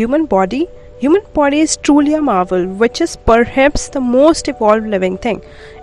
Human body? Human body is truly a marvel, which is perhaps the most evolved living thing.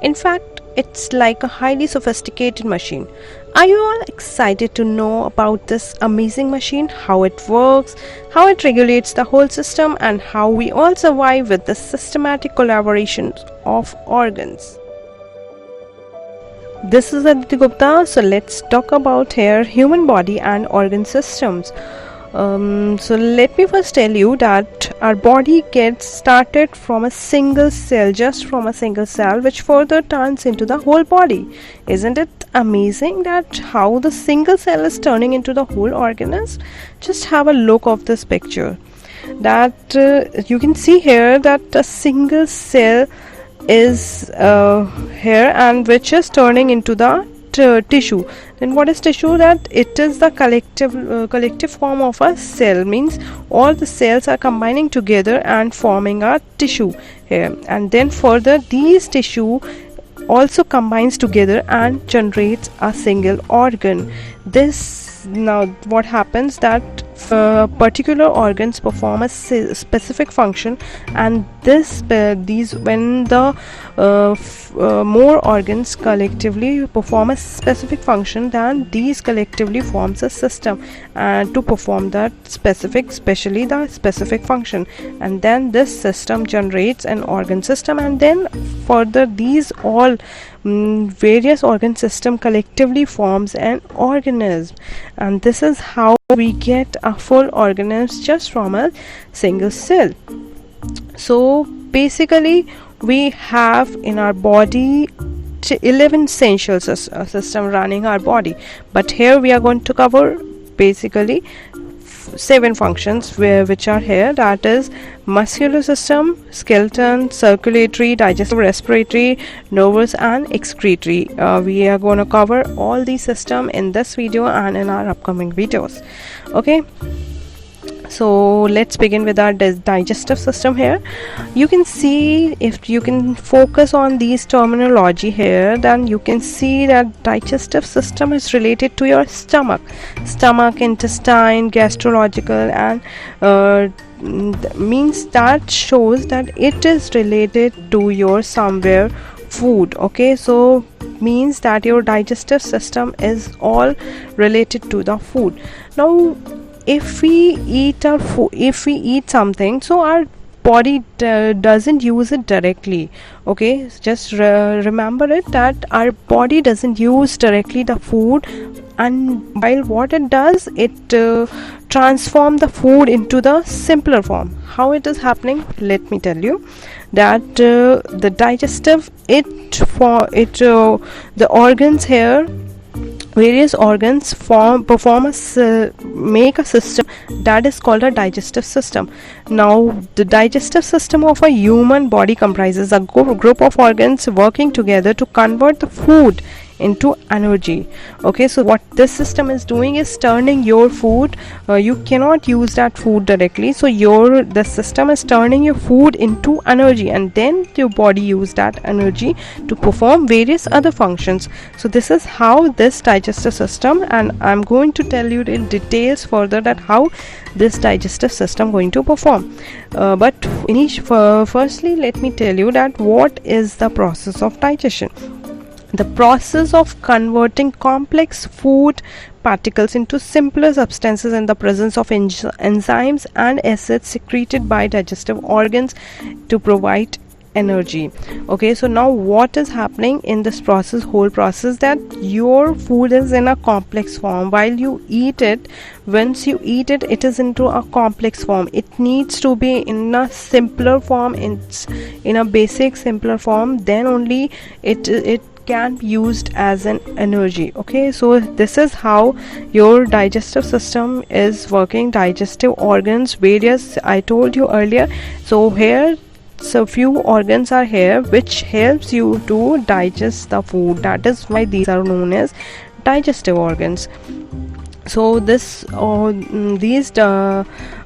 In fact, it's like a highly sophisticated machine. Are you all excited to know about this amazing machine, how it works, how it regulates the whole system, and how we all survive with the systematic collaboration of organs? This is Aditi Gupta. So let's talk about here human body and organ systems. So let me first tell you that our body gets started from a single cell, just from a single cell, which further turns into the whole body. Isn't it amazing that how the single cell is turning into the whole organism? Just have a look of this picture. That you can see here that a single cell is here, and which is turning into the tissue. Then what is tissue? That it is the collective form of a cell, means all the cells are combining together and forming a tissue here, and then further these tissue also combines together and generates a single organ. This now what happens that particular organs perform a specific function, and these when the more organs collectively perform a specific function, then these collectively forms a system to perform that especially the specific function, and then this system generates an organ system, and then further these all various organ system collectively forms an organism, and this is how we get a full organism just from a single cell. So basically we have in our body 11 essential system running our body, but here we are going to cover basically 7 functions which are here, that is muscular system, skeleton, circulatory, digestive, respiratory, nervous and excretory. We are going to cover all these systems in this video and in our upcoming videos. Okay, so let's begin with our digestive system. Here you can see, if you can focus on these terminology here, then you can see that digestive system is related to your stomach, intestine, gastrological, and means that shows that it is related to your somewhere food. Okay, so means that your digestive system is all related to the food. Now if we eat our food, if we eat something, so our body doesn't use it directly. Okay, just remember it that our body doesn't use directly the food, and while what it does, it transform the food into the simpler form. How it is happening, let me tell you that the digestive the organs here, various organs make a system that is called a digestive system. Now the digestive system of a human body comprises a group of organs working together to convert the food into energy. Okay, so what this system is doing is turning your food, you cannot use that food directly, so the system is turning your food into energy, and then your body use that energy to perform various other functions. So this is how this digestive system, and I'm going to tell you in details further that how this digestive system going to perform, but firstly let me tell you that what is the process of digestion. The process of converting complex food particles into simpler substances in the presence of enzymes and acids secreted by digestive organs to provide energy. Okay, so now what is happening in this whole process, that your food is in a complex form. While you eat it, once you eat it, it is into a complex form. It needs to be in a simpler form, in a basic simpler form, then only it can be used as an energy. Okay, so this is how your digestive system is working. Digestive organs, various I told you earlier. So here, so few organs are here which helps you to digest the food. That is why these are known as digestive organs. So these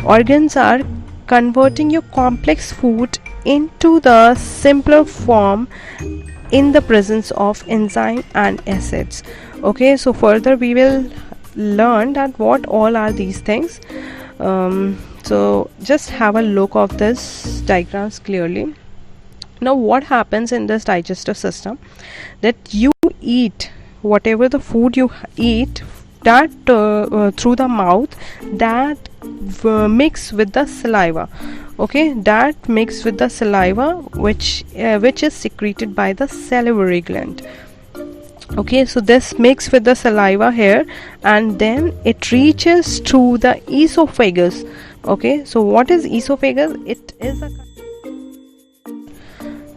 organs are converting your complex food into the simpler form in the presence of enzyme and acids. Okay, so further we will learn that what all are these things. So just have a look of this diagrams clearly. Now what happens in this digestive system, that you eat whatever the food you eat, that through the mouth, that mix with the saliva. Okay, that mix with the saliva which is secreted by the salivary gland. Okay, so this mix with the saliva here, and then it reaches through the esophagus. Okay, so what is esophagus? It is a,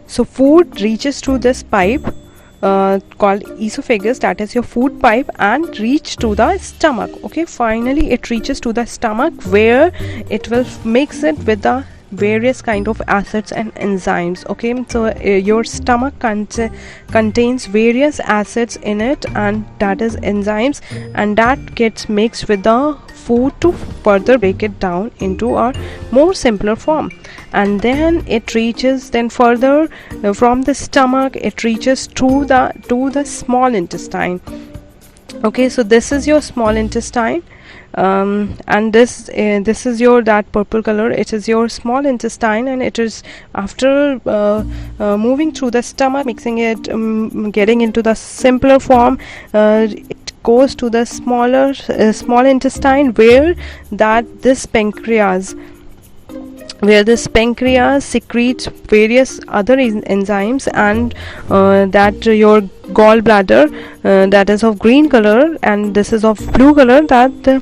so food reaches through this pipe called esophagus, that is your food pipe, and reach to the stomach. Okay, finally it reaches to the stomach, where it will mix it with the various kind of acids and enzymes. Okay, so your stomach contains various acids in it, and that is enzymes, and that gets mixed with the food to further break it down into a more simpler form. And then it reaches, then further from the stomach it reaches to the small intestine. Okay, so this is your small intestine, and this is your, that purple color, it is your small intestine, and it is after moving through the stomach, mixing it, getting into the simpler form, it goes to the smaller small intestine, where this pancreas secretes various other enzymes, and that your gallbladder, that is of green color and this is of blue color, that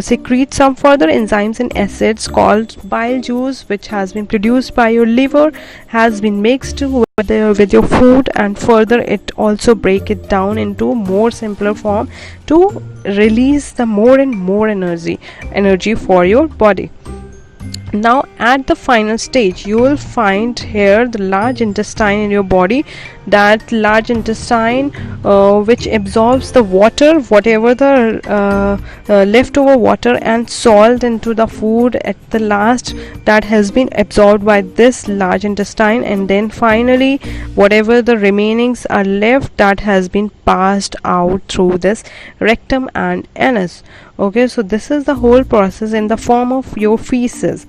secretes some further enzymes and acids called bile juice, which has been produced by your liver, has been mixed with your food, and further it also break it down into more simpler form to release the more and more energy for your body. Now at the final stage, you will find here the large intestine in your body, that large intestine which absorbs the water, whatever the leftover water and salt into the food at the last, that has been absorbed by this large intestine, and then finally whatever the remainings are left, that has been passed out through this rectum and anus. Okay, so this is the whole process in the form of your feces.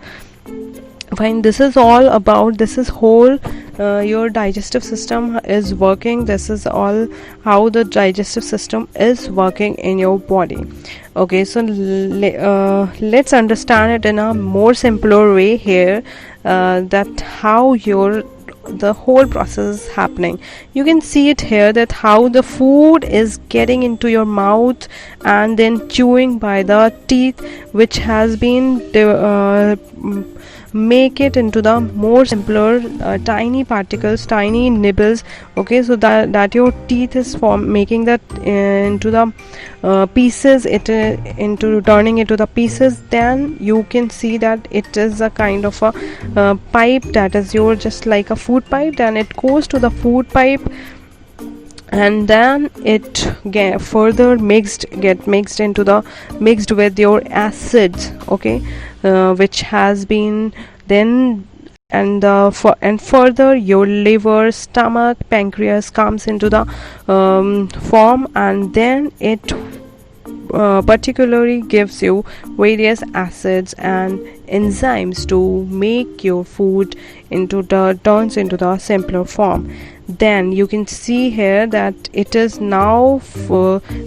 Fine, this is all about, this is whole your digestive system is working. This is all how the digestive system is working in your body. Okay, so let's understand it in a more simpler way here, that how the whole process is happening. You can see it here, that how the food is getting into your mouth and then chewing by the teeth, which has been make it into the more simpler tiny particles, tiny nibbles. Okay, so that your teeth is making that into the pieces, it into turning into the pieces. Then you can see that it is a kind of a pipe, that is your just like a food pipe. Then it goes to the food pipe, and then it further mixed with your acids. Okay, which has been then, and further your liver, stomach, pancreas comes into the form, and then it particularly gives you various acids and enzymes to make your food turns into the simpler form. Then you can see here that it is now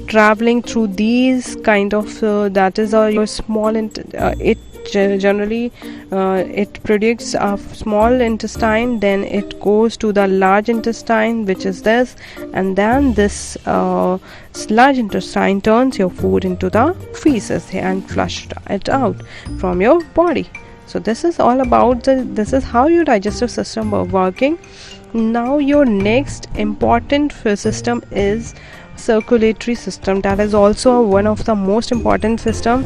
traveling through these kind of that is your small it generally it produces a small intestine, then it goes to the large intestine, which is this, and then this large intestine turns your food into the feces and flush it out from your body. So this is all about this is how your digestive system working. Now your next important system is circulatory system. That is also one of the most important system,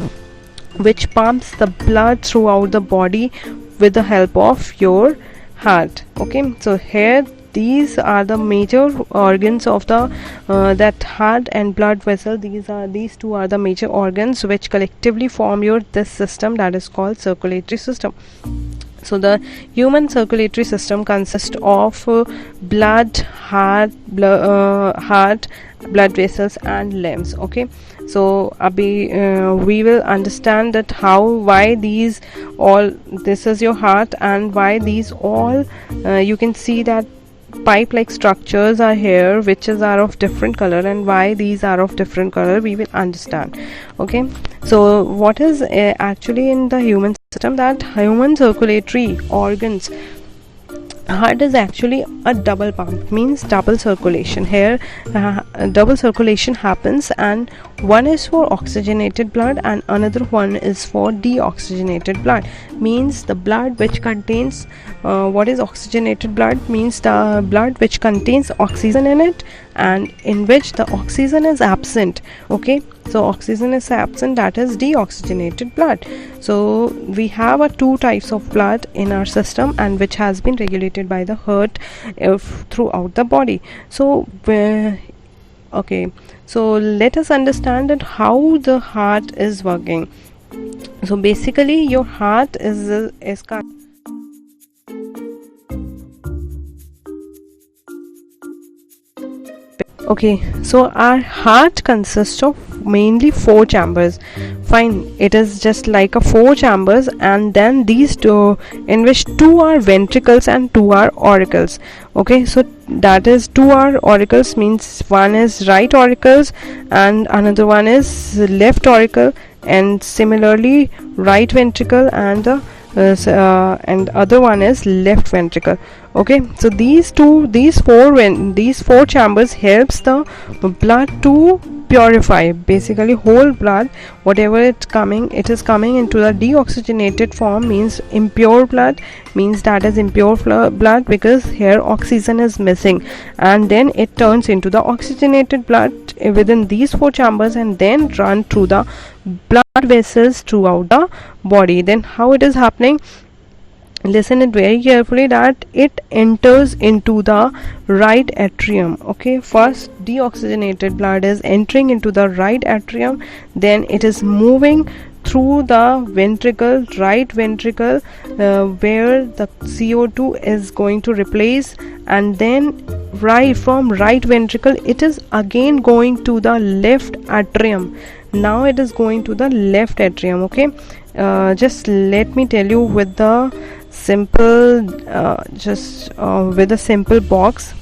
which pumps the blood throughout the body with the help of your heart. Okay, so here these are the major organs of the that heart and blood vessel. These two are the major organs which collectively form this system, that is called circulatory system. So the human circulatory system consists of blood, heart, blood vessels and limbs. Okay, So abhi we will understand that why these all, this is your heart, and why these all you can see that pipe like structures are here which are of different color, and why these are of different color we will understand. Okay, so what is actually in the human system, that human circulatory organs, heart is actually a double pump, means double circulation. Here double circulation happens, and one is for oxygenated blood and another one is for deoxygenated blood. Means the blood which contains what is oxygenated blood, means the blood which contains oxygen in it and in which the oxygen is absent. Okay, so oxygen is absent, that is deoxygenated blood. So we have two types of blood in our system, and which has been regulated by the heart throughout the body. So okay, so let us understand that how the heart is working. So basically your heart is okay, so our heart consists of mainly 4 chambers. Fine, it is just like a 4 chambers, and then these two, in which 2 are ventricles and 2 are auricles. Okay, so that is 2 are auricles, means one is right auricles and another one is left auricle, and similarly right ventricle and the and other one is left ventricle. Okay, so these four chambers helps the blood to purify. Basically whole blood, whatever it is coming into the deoxygenated form, means impure blood, means that is impure blood because here oxygen is missing, and then it turns into the oxygenated blood within these 4 chambers and then run through the blood vessels throughout the body. Then how it is happening, listen it very carefully, that it enters into the right atrium. Okay, first deoxygenated blood is entering into the right atrium, then it is moving through the ventricle, right ventricle, where the CO2 is going to replace, and then from right ventricle it is again going to the left atrium. Now it is going to the left atrium. Okay, just let me tell you with the simple with a simple box,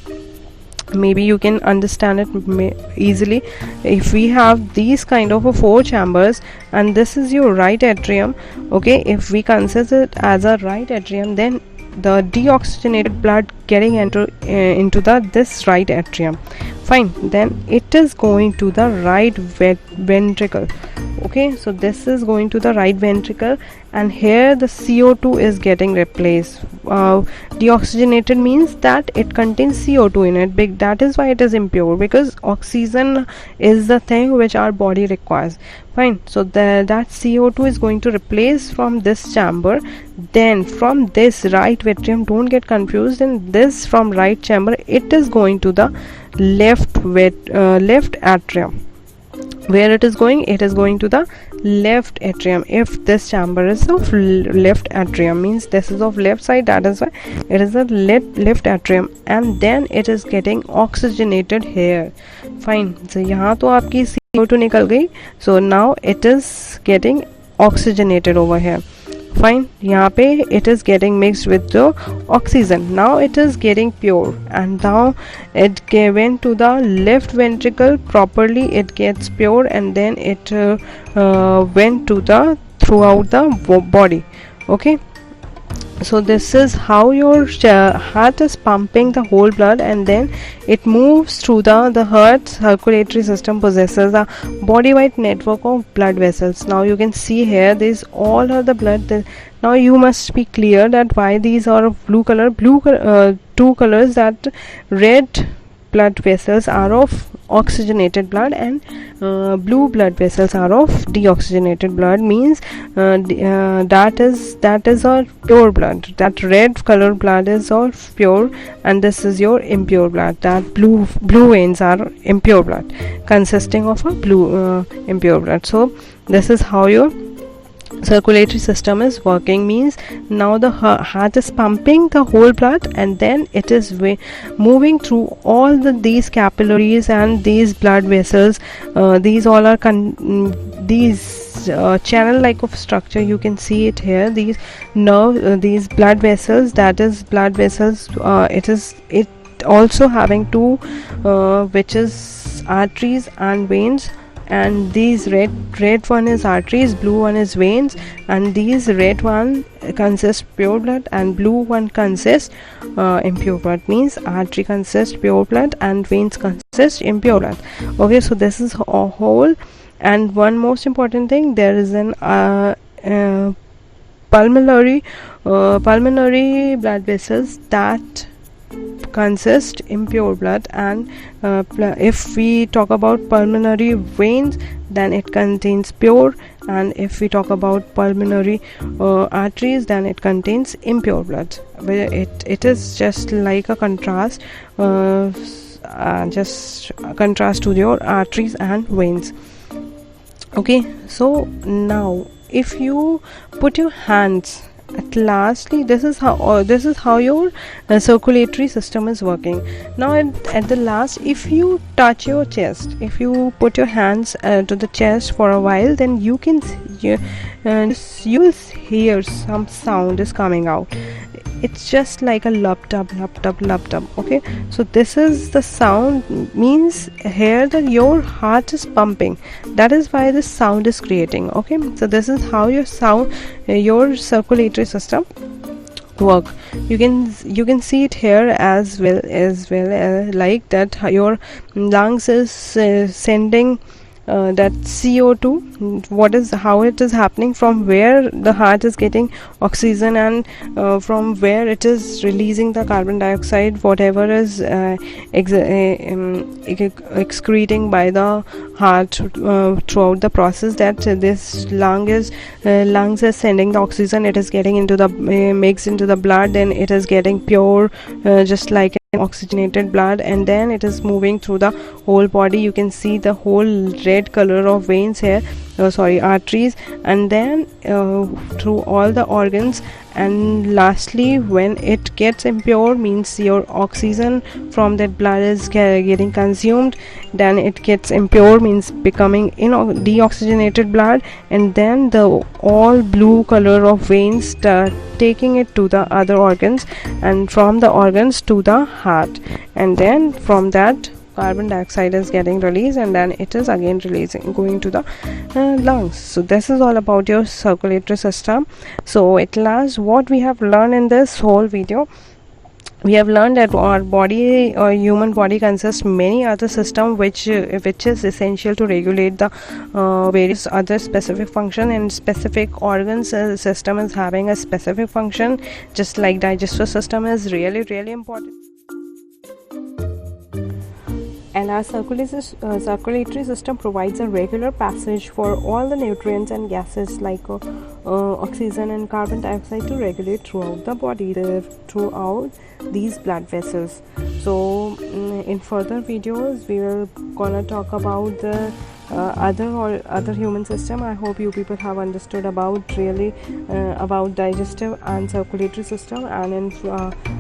maybe you can understand it easily. If we have these kind of 4 chambers and this is your right atrium, okay, if we consider it as a right atrium, then the deoxygenated blood getting into this right atrium. Fine, then it is going to the right ventricle. Okay, so this is going to the right ventricle, and here the CO2 is getting replaced. Deoxygenated means that it contains CO2 in it. That is why it is impure, because oxygen is the thing which our body requires. Fine, so that CO2 is going to replace from this chamber. Then from this right atrium, don't get confused, in this from right chamber it is going to the left atrium. Where it is going? It is going to the left atrium. If this chamber is of left atrium, means this is of left side, that is why it is a left atrium, and then it is getting oxygenated here. Fine, so यहाँ तो आपकी CO2 निकल गई, so now it is getting oxygenated over here. Fine, यहाँ पे it is getting mixed with the oxygen. Now it is getting pure, and now it went to the left ventricle properly. It gets pure, and then it went to the throughout the body. Okay, so this is how your heart is pumping the whole blood, and then it moves through the heart circulatory system possesses a body-wide network of blood vessels. Now you can see here these all are the blood. Now you must be clear that why these are of blue color. Two colors, that red blood vessels are of oxygenated blood and blue blood vessels are of deoxygenated blood, means that is our pure blood. That red color blood is all pure, and this is your impure blood. That blue veins are impure blood, consisting of a blue impure blood. So this is how your circulatory system is working, means now the heart is pumping the whole blood, and then it is moving through all these capillaries and these blood vessels. These all are these channel like of structure, you can see it here, these nerve these blood vessels, that is blood vessels, it also having two, which is arteries and veins, and these red one is arteries, blue one is veins, and these red one consists pure blood and blue one consists impure blood, means artery consists pure blood and veins consist impure blood. Okay, so this is a whole. And one most important thing, there is an pulmonary blood vessels that consist impure blood, and if we talk about pulmonary veins, then it contains pure, and if we talk about pulmonary arteries, then it contains impure blood. It is just like a contrast, just a contrast to your arteries and veins. Okay, so now if you put your hands at lastly, this is how your circulatory system is working. Now at the last, if you touch your chest, if you put your hands to the chest for a while, then you can you will hear some sound is coming out. It's just like a lup dub. Okay, so this is the sound, means here that your heart is pumping, that is why this sound is creating. Okay, so this is how your your circulatory system work. You can see it here as well, like that your lungs is sending that CO2, how it is happening, from where the heart is getting oxygen, and from where it is releasing the carbon dioxide, whatever is excreting by the heart throughout the process, that this lungs is sending the oxygen, it is getting into the mixed into the blood, then it is getting pure, just like oxygenated blood, and then it is moving through the whole body. You can see the whole red color of veins here, arteries, and then through all the organs, and lastly when it gets impure, means your oxygen from that blood is getting consumed, then it gets impure, means becoming deoxygenated blood, and then the all blue color of veins taking it to the other organs, and from the organs to the heart, and then from that carbon dioxide is getting released, and then it is again going to the lungs. So this is all about your circulatory system. So at last, what we have learned in this whole video, we have learned that our body, or human body, consists many other systems which is essential to regulate the various other specific function, and specific organs system is having a specific function, just like digestive system is really important. And our circulatory system provides a regular passage for all the nutrients and gases like oxygen and carbon dioxide to regulate throughout the body, throughout these blood vessels. So in further videos we will gonna talk about the other human system. I hope you people have understood about about digestive and circulatory system, and in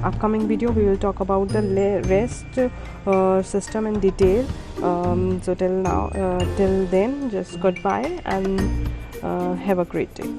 upcoming video we will talk about the rest system in detail. So till then, just goodbye and have a great day.